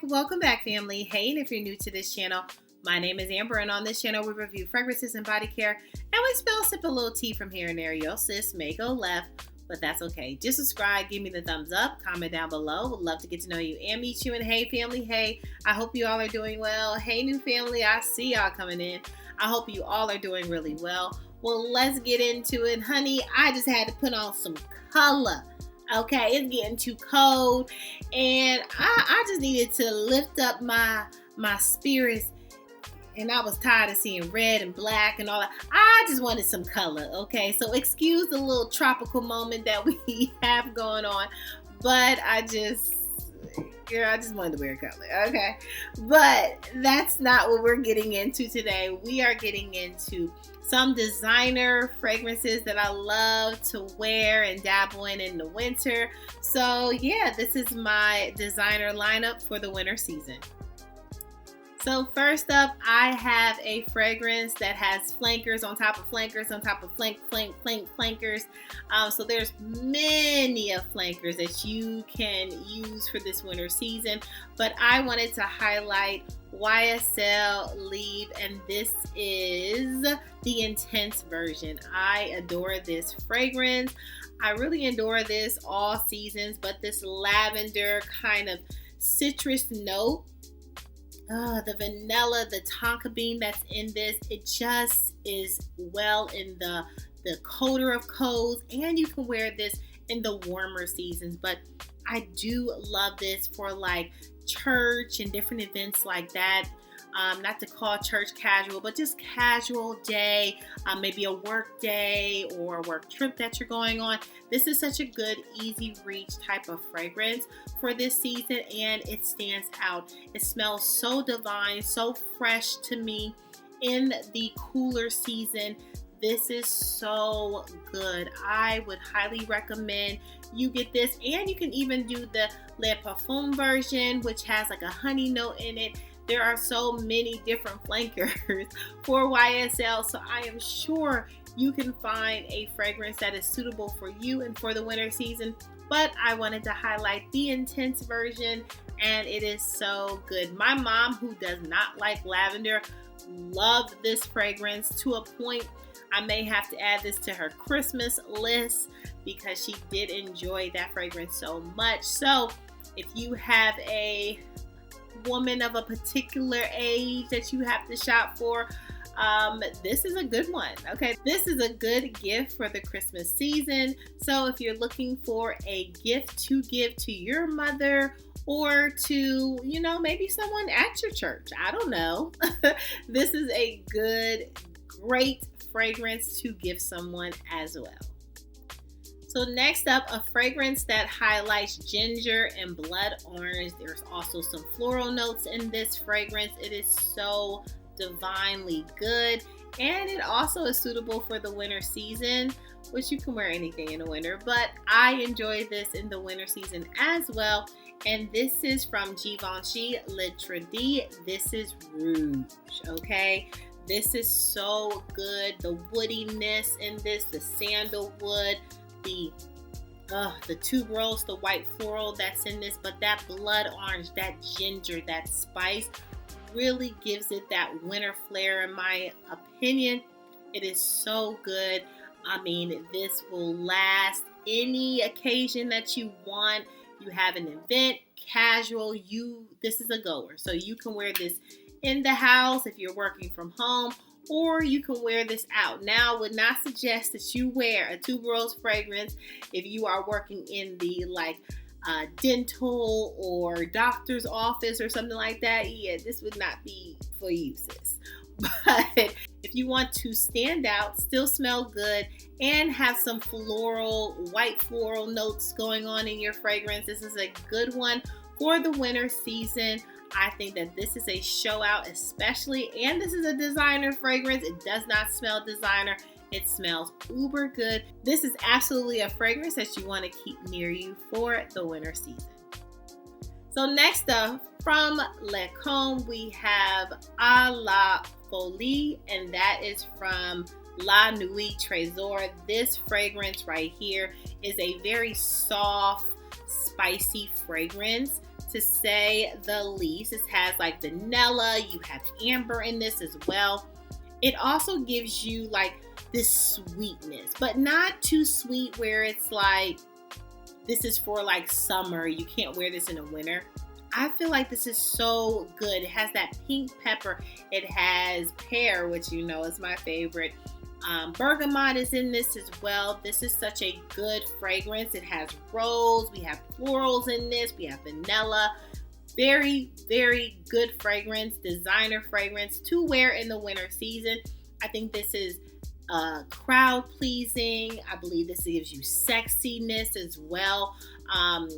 Welcome back, family. Hey, and if you're new to this channel, my name is Amber, and on this channel we review fragrances and body care, and we sip a little tea from here and there. Your sis may go left, but that's okay. Just subscribe, give me the thumbs up, comment down below. Would love to get to know you and meet you. And hey, family, hey, I hope you all are doing well. Hey, new family, I see y'all coming in. I hope you all are doing really well. Well, let's get into it. Honey, I just had to put on some color. Okay, it's getting too cold, and I just needed to lift up my spirits, and I was tired of seeing red and black and all that. I just wanted some color, okay? So excuse the little tropical moment that we have going on, but I just wanted to wear color, okay? But that's not what we're getting into today. We are getting into some designer fragrances that I love to wear and dabble in the winter. So yeah, this is my designer lineup for the winter season. So first up, I have a fragrance that has flankers on top of flankers on top of flankers. So there's many of flankers that you can use for this winter season, but I wanted to highlight YSL Leave, and this is the intense version. I adore this fragrance. I really adore this all seasons, but this lavender kind of citrus note, the vanilla, the tonka bean that's in this, it just is well in the colder of colds, and you can wear this in the warmer seasons. But I do love this for like church and different events like that. Not to call church casual, but just casual day, maybe a work day or a work trip that you're going on. This is such a good, easy reach type of fragrance for this season, and it stands out. It smells so divine, so fresh to me in the cooler season. This is so good. I would highly recommend you get this, and you can even do the Le Parfum version, which has like a honey note in it. There are so many different flankers for YSL, so I am sure you can find a fragrance that is suitable for you and for the winter season. But I wanted to highlight the intense version, and it is so good. My mom, who does not like lavender, loved this fragrance to a point I may have to add this to her Christmas list because she did enjoy that fragrance so much. So if you have a woman of a particular age that you have to shop for, this is a good one. Okay, this is a good gift for the Christmas season. So if you're looking for a gift to give to your mother, or to, maybe someone at your church, I don't know, this is a great fragrance to give someone as well. So next up, a fragrance that highlights ginger and blood orange. There's also some floral notes in this fragrance. It is so divinely good, and it also is suitable for the winter season, which you can wear anything in the winter, but I enjoy this in the winter season as well. And this is from Givenchy Le Tradi. This is Rouge, okay? This is so good. The woodiness in this, the sandalwood, the tuberose, the white floral that's in this, but that blood orange, that ginger, that spice really gives it that winter flair, in my opinion. It is so good. I mean, this will last any occasion that you want. You have an event, casual, this is a goer. So you can wear this in the house if you're working from home, or you can wear this out. Now, I would not suggest that you wear a tuberose fragrance if you are working in the dental or doctor's office or something like that. Yeah, this would not be for you, sis. But if you want to stand out, still smell good, and have some white floral notes going on in your fragrance, this is a good one for the winter season. I think that this is a show out especially, and this is a designer fragrance. It does not smell designer. It smells uber good. This is absolutely a fragrance that you want to keep near you for the winter season. So next up, from Lancôme, we have A La Folie, and that is from La Nuit Trésor. This fragrance right here is a very soft, spicy fragrance to say the least. It has like vanilla, you have amber in this as well. It also gives you like this sweetness, but not too sweet where it's like, this is for like summer, you can't wear this in the winter. I feel like this is so good. It has that pink pepper. It has pear, which you know is my favorite. Bergamot is in this as well. This is such a good fragrance. It has rose. We have florals in this. We have vanilla. Very, very good fragrance. Designer fragrance to wear in the winter season. I think this is crowd pleasing. I believe this gives you sexiness as well.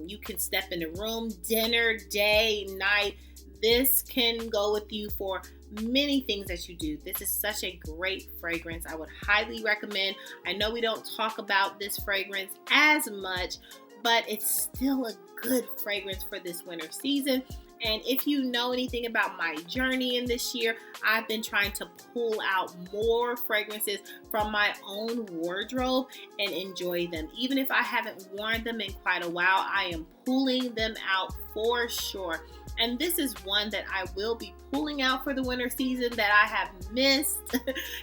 You can step in the room, dinner, day, night. This can go with you for many things that you do. This is such a great fragrance. I would highly recommend. I know we don't talk about this fragrance as much, but it's still a good fragrance for this winter season. And if you know anything about my journey in this year, I've been trying to pull out more fragrances from my own wardrobe and enjoy them. Even if I haven't worn them in quite a while, I am pulling them out for sure. And this is one that I will be pulling out for the winter season that I have missed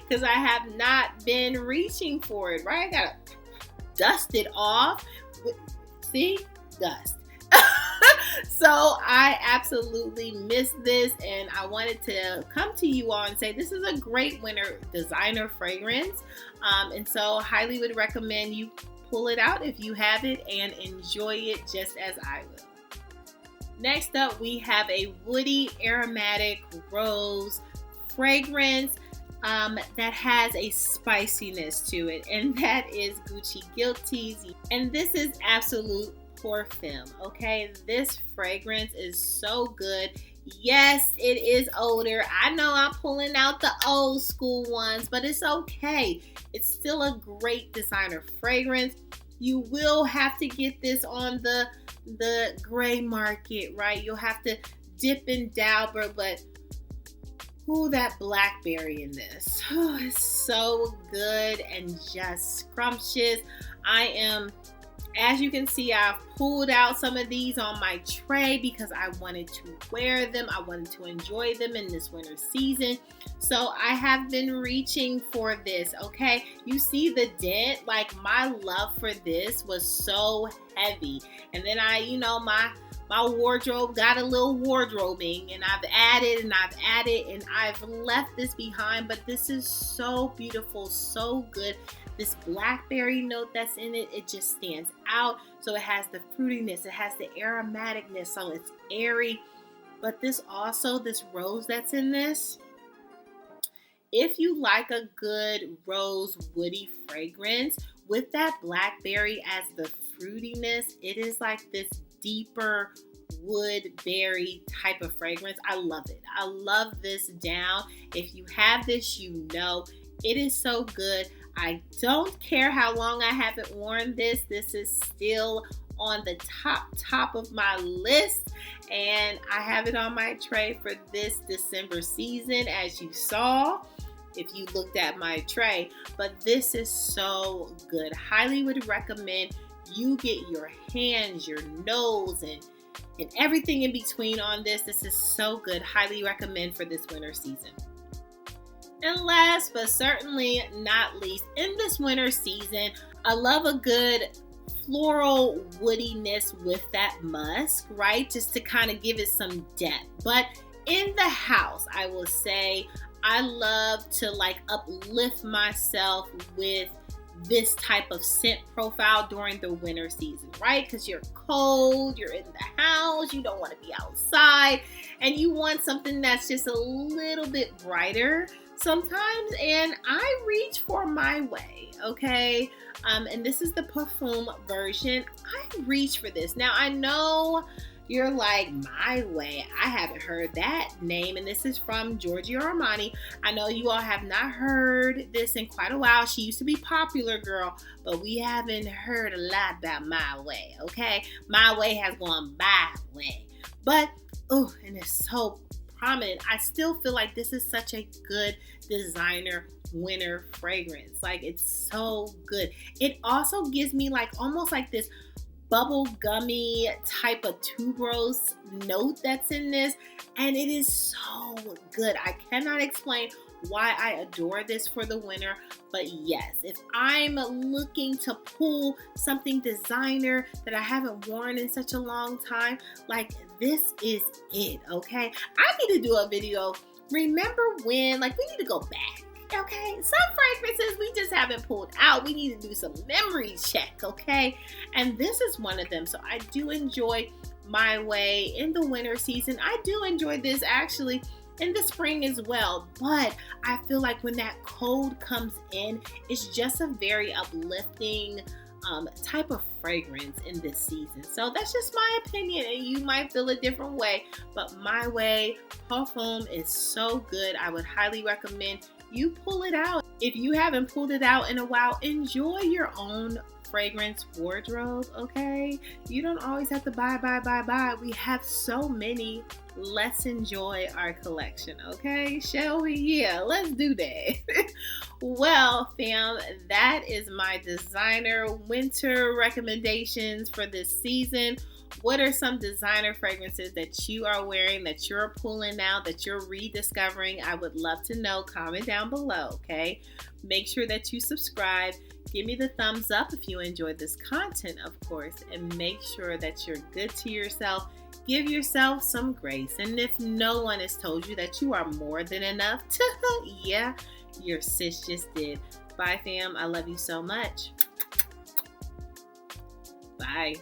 because I have not been reaching for it, right? I gotta dust it off. See? Dust. So I absolutely missed this, and I wanted to come to you all and say this is a great winter designer fragrance. And so highly would recommend you pull it out if you have it and enjoy it just as I will. Next up, we have a woody aromatic rose fragrance that has a spiciness to it, and that is Gucci Guilty's. And this is absolute perfume. Okay, this fragrance is so good. Yes, it is older. I know I'm pulling out the old school ones, but it's okay. It's still a great designer fragrance. You will have to get this on the gray market, right? You'll have to dip and dabble, but that blackberry in this. It's so good and just scrumptious. As you can see, I've pulled out some of these on my tray because I wanted to wear them. I wanted to enjoy them in this winter season. So I have been reaching for this, okay? You see the dent? Like, my love for this was so heavy. And then my wardrobe got a little wardrobing, and I've added and I've left this behind, but this is so beautiful, so good. This blackberry note that's in it, it just stands out. So it has the fruitiness, it has the aromaticness, so it's airy. But this rose that's in this, if you like a good rose woody fragrance with that blackberry as the fruitiness, it is like this deeper wood berry type of fragrance. I love it. I love this down. If you have this, you know it is so good. I don't care how long I haven't worn this. This is still on the top of my list, and I have it on my tray for this December season, as you saw if you looked at my tray. But this is so good. Highly would recommend you get your hands, your nose, and everything in between on this. This is so good. Highly recommend for this winter season. And last but certainly not least, in this winter season, I love a good floral woodiness with that musk, right? Just to kind of give it some depth. But in the house, I will say I love to like uplift myself with this type of scent profile during the winter season, right? Because you're cold, you're in the house, you don't want to be outside, and you want something that's just a little bit brighter sometimes, and I reach for My Way, okay? And this is the perfume version. I reach for this. Now, I know you're like, My Way, I haven't heard that name, and this is from Giorgio Armani. I know you all have not heard this in quite a while. She used to be popular, girl, but we haven't heard a lot about My Way, okay? My Way has gone by way, but, and it's so prominent. I still feel like this is such a good designer winter fragrance. Like, it's so good. It also gives me like almost like this bubble gummy type of tuberose note that's in this, and it is so good. I cannot explain why I adore this for the winter, but yes, if I'm looking to pull something designer that I haven't worn in such a long time, like this is it, okay? I need to do a video. Remember when, like, we need to go back. Okay, some fragrances we just haven't pulled out. We need to do some memory check, okay? And this is one of them. So I do enjoy My Way in the winter season. I do enjoy this actually in the spring as well. But I feel like when that cold comes in, it's just a very uplifting type of fragrance in this season. So that's just my opinion, and you might feel a different way. But My Way perfume is so good. I would highly recommend you pull it out. If you haven't pulled it out in a while, enjoy your own fragrance wardrobe, okay? You don't always have to buy. We have so many. Let's enjoy our collection, okay? Shall we? Yeah, let's do that. Well, fam, that is my designer winter recommendations for this season. What are some designer fragrances that you are wearing, that you're pulling out, that you're rediscovering? I would love to know. Comment down below, okay? Make sure that you subscribe. Give me the thumbs up if you enjoyed this content, of course, and make sure that you're good to yourself. Give yourself some grace. And if no one has told you that you are more than enough, yeah, your sis just did. Bye, fam. I love you so much. Bye.